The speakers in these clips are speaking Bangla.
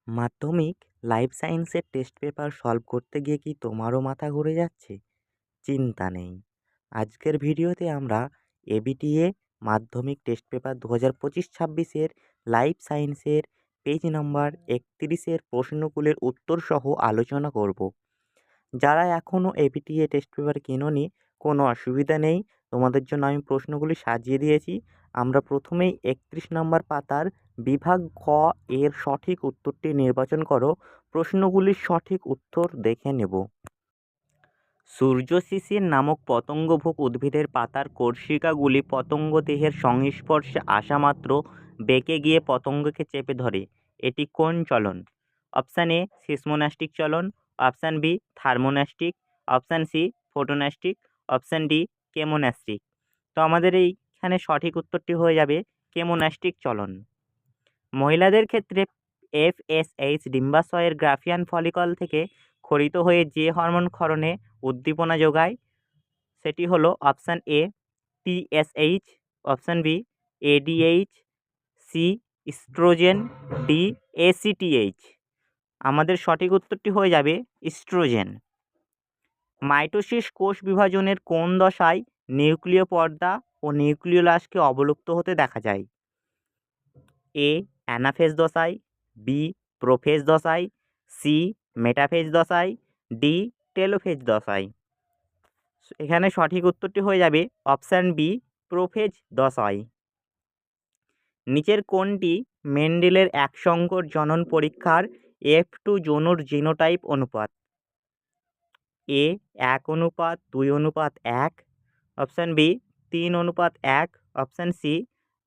মাধ্যমিক লাইফ সায়েন্সের টেস্ট পেপার সলভ করতে গিয়ে কি তোমারও মাথা ঘুরে যাচ্ছে? চিন্তা নেই। আজকের ভিডিওতে আমরা এবিটিএ মাধ্যমিক টেস্ট পেপার 2025-26 লাইফ সায়েন্সের পেজ নাম্বার 31 প্রশ্নগুলির উত্তর সহ আলোচনা করব। যারা এখনও এবিটিএ টেস্ট পেপার কেনোনি, কোনো অসুবিধা নেই, তোমাদের জন্য আমি প্রশ্নগুলি সাজিয়ে দিয়েছি। আমরা প্রথমেই 31 নম্বর পাতার বিভাগ খ এর সঠিক উত্তরটি নির্বাচন করো। প্রশ্নগুলির সঠিক উত্তর দেখে নেব। সূর্যশিশির নামক পতঙ্গভোগ উদ্ভিদের পাতার কর্ষিকাগুলি পতঙ্গ দেহের সংস্পর্শে আসা মাত্র বেঁকে গিয়ে পতঙ্গকে চেপে ধরে। এটি কোন চলন? অপশান এ সিসমোনাস্টিক চলন, option B thermonastic, option C photonastic, option D chemonastic. তো আমাদের এইখানে সঠিক উত্তরটি হয়ে যাবে কেমোনাস্টিক চলন। মহিলাদের ক্ষেত্রে এফএসএইচ ডিম্বাশয়ের গ্রাফিয়ান ফলিকল থেকে ক্ষরিত হয়ে যে হরমোন ক্ষরণে উদ্দীপনা যোগায় সেটি হলো option A TSH, option B ADH, C oestrogen, D ACTH. আমাদের সঠিক উত্তরটি হয়ে যাবে ইস্ট্রোজেন। মাইটোসিস কোষ বিভাজনের কোন দশায় নিউক্লিয় পর্দা ও নিউক্লিওলাসকে অবলুপ্ত হতে দেখা যায়? এ অ্যানাফেজ দশায়, বি প্রোফেজ দশায়, সি মেটাফেজ দশায়, ডি টেলোফেজ দশায়। এখানে সঠিক উত্তরটি হয়ে যাবে অপশান বি প্রোফেজ দশায়। নিচের কোনটি মেন্ডেলের একসঙ্কর জনন পরীক্ষার F2 যৌনর জিনোটাইপ অনুপাত? A 1:2:1, option B 3:1, option C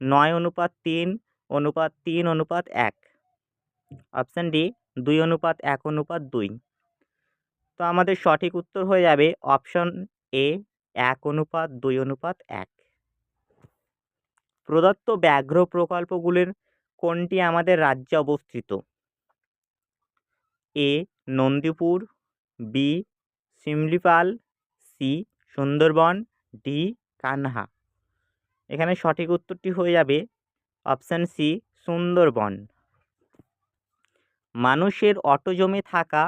9:3:3:1, option D 2:1:2। তো আমাদের সঠিক উত্তর হয়ে যাবে অপশন এ 1:2:1। প্রদত্ত ব্যাঘ্র প্রকল্পগুলির কোনটি আমাদের রাজ্যে অবস্থিত? A Nandipur, B Simlipal, C Sundarban, D Kanha. এখানে সঠিক উত্তরটি হয়ে যাবে অপশান সি সুন্দরবন। মানুষের অটোজমে থাকা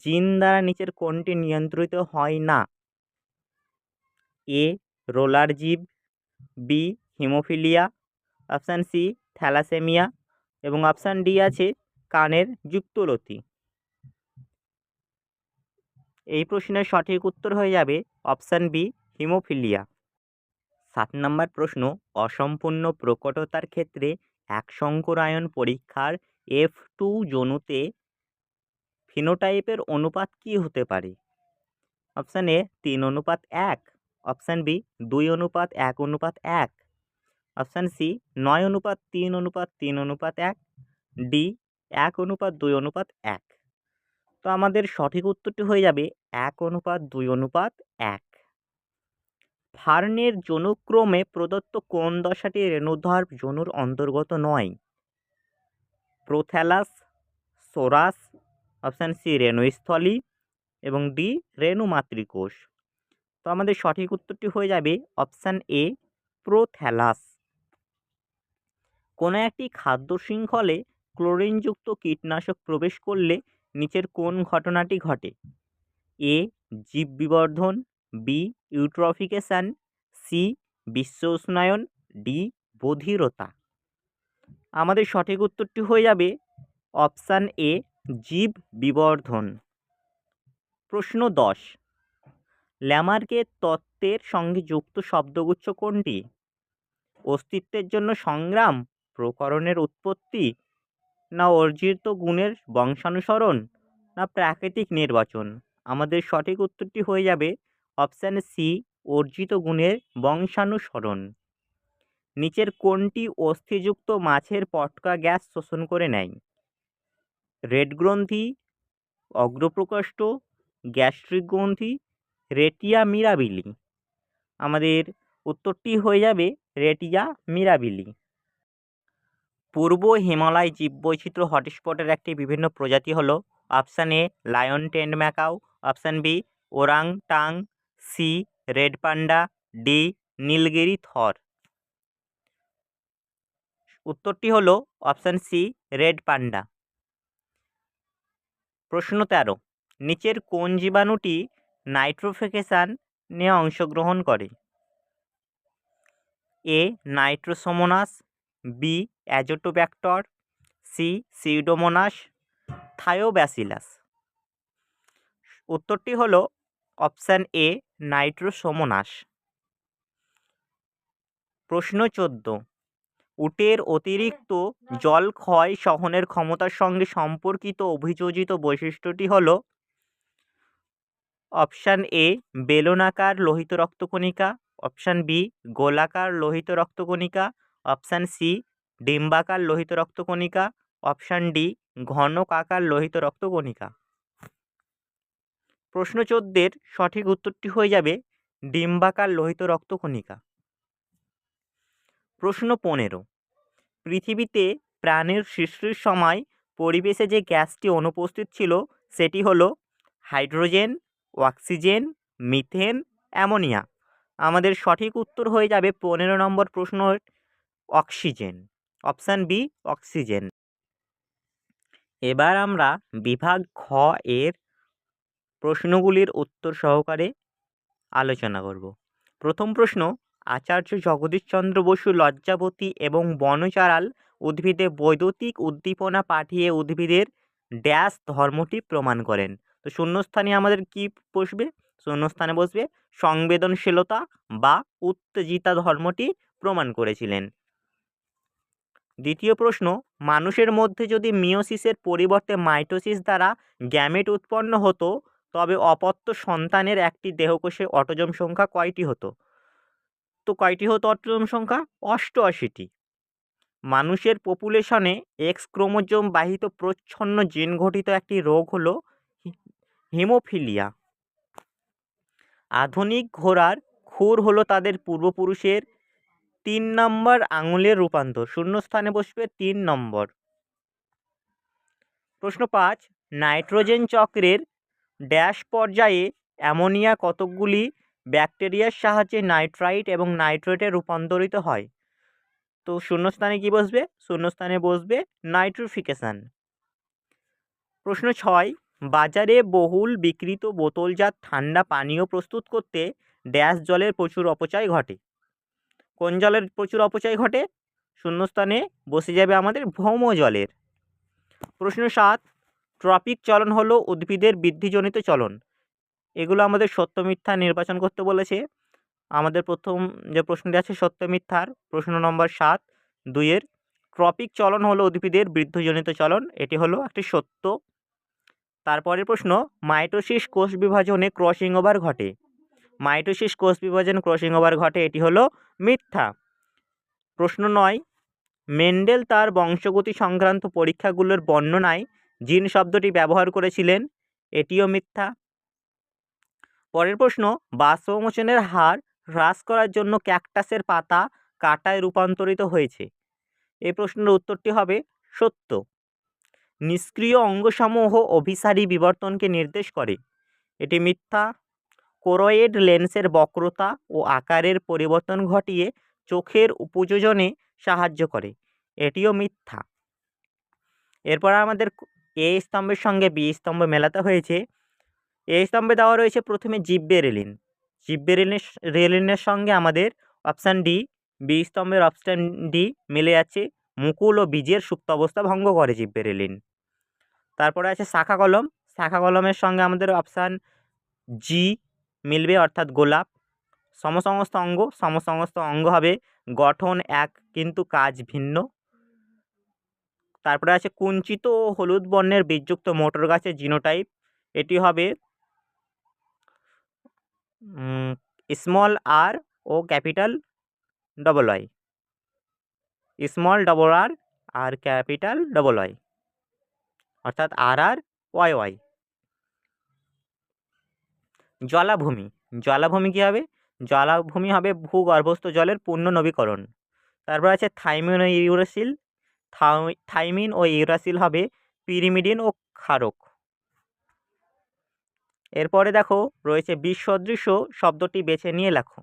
জিন দ্বারা নিচের কোনটি নিয়ন্ত্রিত হয় না? এ রোলার জীব, B haemophilia, option C thalassaemia এবং অপশান ডি আছে কানের যুক্তলতি। এই প্রশ্নের সঠিক উত্তর হয়ে যাবে অপশান বি হিমোফিলিয়া। 7 নম্বর প্রশ্ন, অসম্পূর্ণ প্রকটতার ক্ষেত্রে একসঙ্করায়ন পরীক্ষার F2 যৌনতে ফিনোটাইপের অনুপাত কী হতে পারে? Option A 3:1, option B 2:1:1, option C 9:3:3:1, D 1:2:1। তো আমাদের সঠিক উত্তরটি হয়ে যাবে 1:2:1। ফার্নের যৌনক্রমে প্রদত্ত কোন দশাটি রেণুধর যৌনুর অন্তর্গত নয়? প্রোথ্যালাস, সোরাস, অপশান সি রেণুস্থলী এবং ডি রেণু মাতৃকোষ। তো আমাদের সঠিক উত্তরটি হয়ে যাবে অপশান এ প্রোথ্যালাস। কোনো একটি খাদ্য শৃঙ্খলে ক্লোরিনযুক্ত কীটনাশক প্রবেশ করলে নিচের কোন ঘটনাটি ঘটে? এ জীব বিবর্ধন, বি ইউট্রফিকেশন, সি বিশ্ব উষ্ণায়ন, ডি বধিরতা। আমাদের সঠিক উত্তরটি হয়ে যাবে অপশান এ জীব বিবর্ধন। প্রশ্ন 10, ল্যামার্কের তত্ত্বের সঙ্গে যুক্ত শব্দগুচ্ছ কোনটি? অস্তিত্বের জন্য সংগ্রাম, প্রকরণের উৎপত্তি, না অর্জিত গুণের বংশানুসরণ, না প্রাকৃতিক নির্বাচন। আমাদের সঠিক উত্তরটি হয়ে যাবে অপশান সি অর্জিত গুণের বংশানুসরণ। নিচের কোনটি অস্থিযুক্ত মাছের পটকা গ্যাস শোষণ করে নেয়? রেড গ্রন্থি, অগ্রপ্রকোষ্ঠ, গ্যাস্ট্রিক গ্রন্থি, রেটিয়া মিরাবিলি। আমাদের উত্তরটি হয়ে যাবে রেটিয়া মিরাবিলি। পূর্ব হিমালয় জীববৈচিত্র্য হটস্পটের একটি বিভিন্ন প্রজাতি হলো option A lion tailed macaque, option B orangutan, C red panda, D Nilgiri tahr. উত্তরটি হলো অপশান সি রেড পান্ডা। প্রশ্ন 13, নিচের কোন জীবাণুটি নাইট্রোফিকেশনে অংশগ্রহণ করে? A nitrosomonas, B azotobacter, C pseudomonas, thiobacillus. উত্তরটি হলো অপশান এ নাইট্রোসোমোনাস। প্রশ্ন 14, উটের অতিরিক্ত জল ক্ষয় সহনের ক্ষমতার সঙ্গে সম্পর্কিত অভিযোজিত বৈশিষ্ট্যটি হল অপশান এ বেলনাকার লোহিত রক্তকণিকা, অপশান বি গোলাকার লোহিত রক্তকণিকা, অপশান সি ডিম্বাকার লোহিত রক্তকণিকা, অপশান ডি ঘনকাকার লোহিত রক্তকণিকা। প্রশ্ন 14 সঠিক উত্তরটি হয়ে যাবে ডিম্বাকার লোহিত রক্তকণিকা। প্রশ্ন 15, পৃথিবীতে প্রাণের সৃষ্টির সময় পরিবেশে যে গ্যাসটি অনুপস্থিত ছিল সেটি হলো হাইড্রোজেন, অক্সিজেন, মিথেন, অ্যামোনিয়া। আমাদের সঠিক উত্তর হয়ে যাবে 15 নম্বর প্রশ্নের অক্সিজেন, অপশান বি অক্সিজেন। এবার আমরা বিভাগ খ এর প্রশ্নগুলির উত্তর সহকারে আলোচনা করব। প্রথম প্রশ্ন, আচার্য জগদীশচন্দ্র বসু লজ্জাবতী এবং বনচারাল উদ্ভিদে বৈদ্যুতিক উদ্দীপনা পাঠিয়ে উদ্ভিদের ড্যাশ ধর্মটি প্রমাণ করেন। তো শূন্যস্থানে আমাদের কি বসবে? শূন্যস্থানে বসবে সংবেদনশীলতা বা উত্তেজিতা ধর্মটি প্রমাণ করেছিলেন। দ্বিতীয় প্রশ্ন, মানুষের মধ্যে যদি মিওসিসের পরিবর্তে মাইটোসিস দ্বারা গ্যামেট উৎপন্ন হতো তবে অপত্য সন্তানের একটি দেহকোষে অটোজোম সংখ্যা কয়টি হতো? তো কয়টি হতো অটোজোম সংখ্যা? 88টি। মানুষের পপুলেশনে এক্স ক্রোমোজোম বাহিত প্রচ্ছন্ন জিন ঘটিত একটি রোগ হলো হিমোফিলিয়া। আধুনিক ঘোড়ার খুর হলো তাদের পূর্বপুরুষের 3 নম্বর আঙুলের রূপান্তর। শূন্যস্থানে বসবে 3 নম্বর। প্রশ্ন 5, নাইট্রোজেন চক্রের ড্যাশ পর্যায়ে অ্যামোনিয়া কতকগুলি ব্যাকটেরিয়ার সাহায্যে নাইট্রাইট এবং নাইট্রেটে রূপান্তরিত হয়? তো শূন্যস্থানে কি বসবে? শূন্যস্থানে বসবে নাইট্রিফিকেশন। প্রশ্ন 6, বাজারে বহুল বিক্রিত বোতলজাত ঠান্ডা পানীয় প্রস্তুত করতে ড্যাশ জলের প্রচুর অপচয় ঘটে। কোন জলের প্রচুর অপচয় ঘটে? শূন্যস্থানে বসে যাবে আমাদের ভৌম জলের। প্রশ্ন 7, ট্রপিক চলন হলো উদ্ভিদের বৃদ্ধিজনিত চলন। এগুলো আমাদের সত্য মিথ্যা নির্বাচন করতে বলেছে। আমাদের প্রথম যে প্রশ্নটি আছে সত্য মিথ্যার প্রশ্ন নম্বর 7, 2-এর ট্রপিক চলন হলো উদ্ভিদের বৃদ্ধিজনিত চলন, এটি হলো একটি সত্য। তারপরের প্রশ্ন, মাইটোসিস কোষ বিভাজনে ক্রসিং ওভার ঘটে। মাইটোসিস কোষ বিভাজন ক্রসিং ওভার ঘটে, এটি হলো মিথ্যা। প্রশ্ন 9, মেন্ডেল তার বংশগতি সংক্রান্ত পরীক্ষাগুলোর বর্ণনায় জিন শব্দটি ব্যবহার করেছিলেন, এটিও মিথ্যা। পরের প্রশ্ন, বাষ্পমোচনের হার হ্রাস করার জন্য ক্যাকটাসের পাতা কাঁটায় রূপান্তরিত হয়েছে। এই প্রশ্নের উত্তরটি হবে সত্য। নিষ্ক্রিয় অঙ্গসমূহ অভিসারী বিবর্তনকে নির্দেশ করে, এটি মিথ্যা। কোরয়েড লেন্সের বক্রতা ও আকারের পরিবর্তন ঘটিয়ে চোখের উপযোজনে সাহায্য করে, এটিও মিথ্যা। এরপর আমাদের এ স্তম্ভের সঙ্গে বি স্তম্ভ মেলাতে হয়েছে। এ স্তম্ভে দেওয়া রয়েছে প্রথমে জিব্বেরেলিন। জিব্বেরেলিনের সঙ্গে আমাদের অপশান ডি, বি স্তম্ভের অপশান ডি মিলে যাচ্ছে, মুকুল ও বীজের সুপ্ত অবস্থা ভঙ্গ করে জিব্বেরেলিন। তারপরে আছে শাখা কলম। শাখা কলমের সঙ্গে আমাদের অপশান জি মিলবে, অর্থাৎ গোলাপ। সমসংস্থ অঙ্গ, সমসংস্থ অঙ্গ হবে গঠন এক কিন্তু কাজ ভিন্ন। তারপরে আছে কুঞ্চিত ও হলুদ বর্ণের বীজযুক্ত মোটর গাছের জিনোটাইপ, এটি হবে স্মল আর ও capital double Y, small double R আর ক্যাপিটাল ডবল ওয়াই, অর্থাৎ আর আর ওয়াই ওয়াই। জলাভূমি, জলাভূমি কী হবে? জলাভূমি হবে ভূগর্ভস্থ জলের পূর্ণ নবীকরণ। তারপর আছে থাইমিন ও ইউরাসিল। থাইমিন ও ইউরাসিল হবে পিরিমিডিন ও ক্ষারক। এরপরে দেখো রয়েছে বিসদৃশ শব্দটি বেছে নিয়ে লেখো।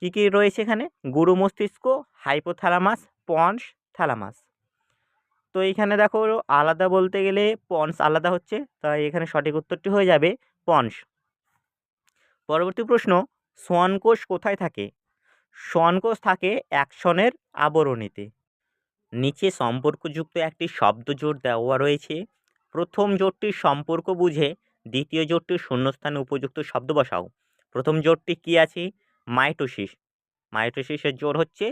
কী কী রয়েছে এখানে? গুরু মস্তিষ্ক, হাইপোথ্যালামাস, পন্স, থ্যালামাস। তো এইখানে দেখো আলাদা বলতে গেলে পন্স আলাদা হচ্ছে, তাই এখানে সঠিক উত্তরটি হয়ে যাবে পন্স। পরবর্তী প্রশ্ন, সোয়ান কোষ কোথায় থাকে? সোয়ান কোষ থাকে অ্যাকশনের আবরণীতে। নিচে সম্পর্কযুক্ত একটি শব্দ জোড় দেওয়া রয়েছে। প্রথম জোড়টির সম্পর্ক বুঝে দ্বিতীয় জোড়টির শূন্যস্থানে উপযুক্ত শব্দ বসাও। প্রথম জোড়টি কি আছে? মাইটোসিস। মাইটোসিসের জোড় হচ্ছে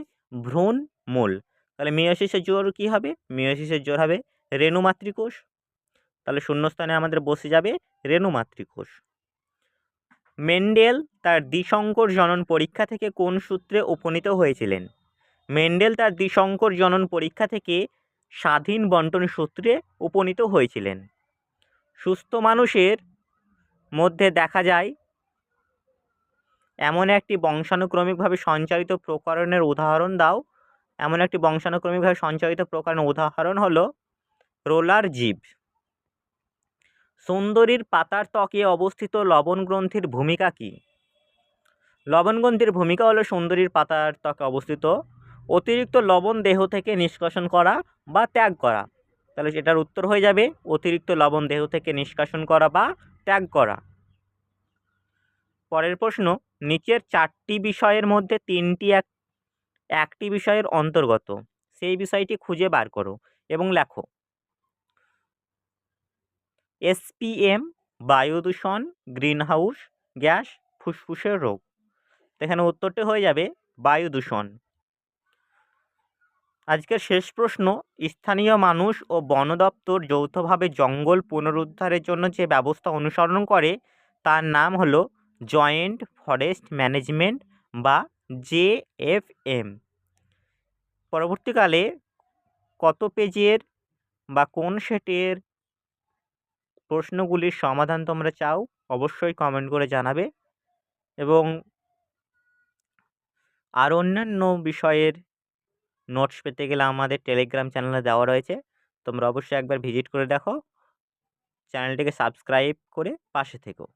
ভ্রূণ মূল। তাহলে মিয়োসিসের জোড় কি হবে? মিয়োসিসের জোড় হবে রেণু মাতৃকোষ। তাহলে শূন্যস্থানে আমাদের বসে যাবে রেণু মাতৃকোষ। মেন্ডেল তার দ্বিসংকর জনন পরীক্ষা থেকে কোন সূত্রে উপনীত হয়েছিলেন? মেন্ডেল তার দ্বিসংকর জনন পরীক্ষা থেকে স্বাধীন বণ্টন সূত্রে উপনীত হয়েছিলেন। সুস্থ মানুষের মধ্যে দেখা যায় এমন একটি বংশানুক্রমিকভাবে সঞ্চারিত প্রকরণের উদাহরণ দাও। এমন একটি বংশানুক্রমিকভাবে সঞ্চারিত প্রকরণের উদাহরণ হলো রোলার জীব। সুন্দরীর পাতার ত্বকে অবস্থিত লবণ গ্রন্থির ভূমিকা কী? লবণ গ্রন্থির ভূমিকা হলো সুন্দরীর পাতার ত্বকে অবস্থিত অতিরিক্ত লবণ দেহ থেকে নিষ্কাশন করা বা ত্যাগ করা। তাহলে এটার উত্তর হয়ে যাবে অতিরিক্ত লবণ দেহ থেকে নিষ্কাশন করা বা ত্যাগ করা। পরের প্রশ্ন, নিচের 4টি বিষয়ের মধ্যে 3টি একটি বিষয়ের অন্তর্গত, সেই বিষয়টি খুঁজে বার করো এবং লেখো। এসপিএম, বায়ু দূষণ, গ্রিনহাউস গ্যাস, ফুসফুসের রোগ। এখানে উত্তরটি হয়ে যাবে বায়ু দূষণ। আজকের শেষ প্রশ্ন, স্থানীয় মানুষ ও বন দপ্তর যৌথভাবে জঙ্গল পুনরুদ্ধারের জন্য যে ব্যবস্থা অনুসরণ করে তার নাম হলো জয়েন্ট ফরেস্ট ম্যানেজমেন্ট বা জেএফএম। পরবর্তীকালে কত পেজের বা কোন সেটের প্রশ্নগুলির সমাধান তোমরা চাও অবশ্যই কমেন্ট করে জানাবে, এবং আর অন্যান্য বিষয়ের নোটস পেতে গেলে আমাদের টেলিগ্রাম চ্যানেলে দেওয়া রয়েছে, তোমরা অবশ্যই একবার ভিজিট করে দেখো। চ্যানেলটিকে সাবস্ক্রাইব করে পাশে থেকো।